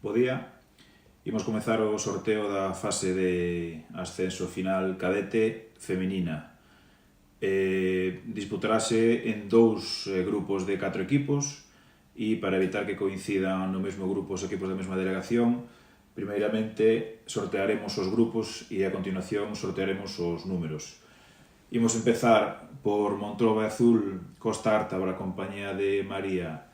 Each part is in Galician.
bo día. Imos comezar o sorteo da fase de ascenso final cadete femenina. Disputarase en dous grupos de 4 equipos e para evitar que coincidan no mesmo grupo os equipos da mesma delegación, primeiramente sortearemos os grupos e a continuación sortearemos os números. Imos empezar por Montrobe Azul, Costa Ártabra, Compañía de María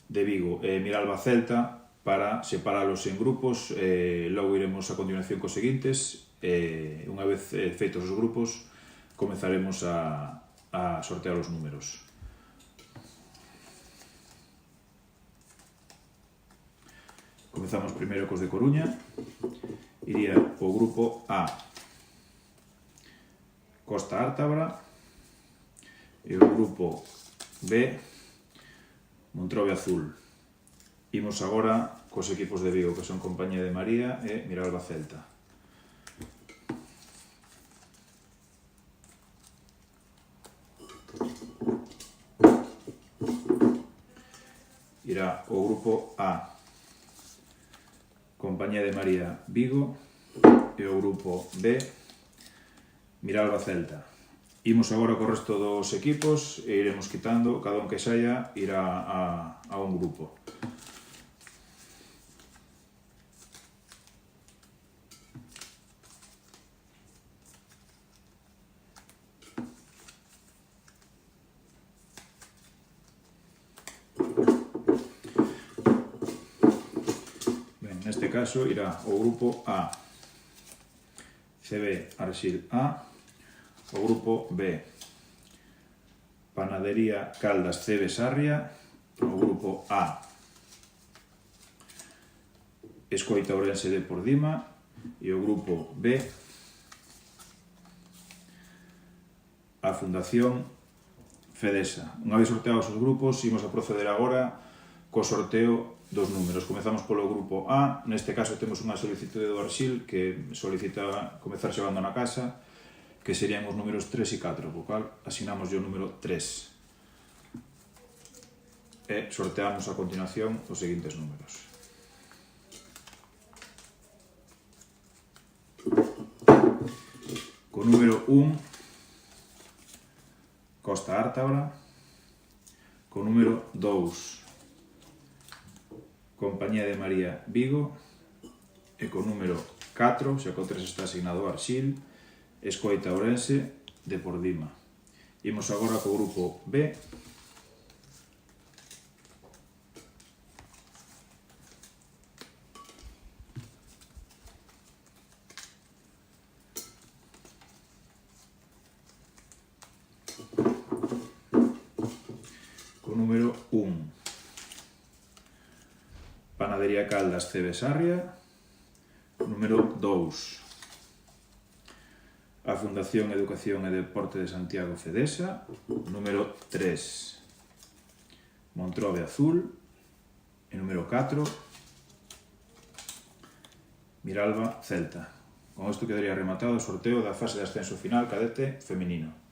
de Vigo e Miralba Celta, para separalos en grupos. Logo iremos a continuación cos seguintes. Unha vez feitos os grupos, comezaremos a sortear os números. Comezamos primeiro cos de Coruña. Iría o grupo A, Costa Ártabra, e o grupo B, Montrobe Azul. Imos agora cos equipos de Vigo, que son Compañía de María e Miralba Celta. Irá o grupo A, Compañía de María Vigo, e o grupo B, Miralba Celta. Imos agora co resto dos equipos e iremos quitando, cada un que saia irá a un grupo. Neste caso irá o grupo A, CB Arxil A, o grupo B, Panadería Caldas CB Sarria, o grupo A, Escoita Ourense de Pordima, e o grupo B, a Fundación Fedesa. Unha vez sorteados os grupos, imos a proceder agora co sorteo dos números. Comezamos polo grupo A. Neste caso temos unha solicitude do Arxil que solicita comezar xogando na casa, que serían os números 3 e 4, co cal asignamos o número 3 e sorteamos a continuación os seguintes números. Co número 1, Costa Ártabra. Co número 2, Compañía de María Vigo, e co número 4, xa que o 3 está asignado ao Arxil, Escoita Ourense de Pordima. Imos agora co grupo B. Co número 1, Panadería Caldas CB Sarria. Número 2, a Fundación Educación e Deporte de Santiago Fedesa. Número 3, Montrobe Azul. E número 4, Miralba Celta. Con isto quedaría rematado o sorteo da fase de ascenso final cadete femenino.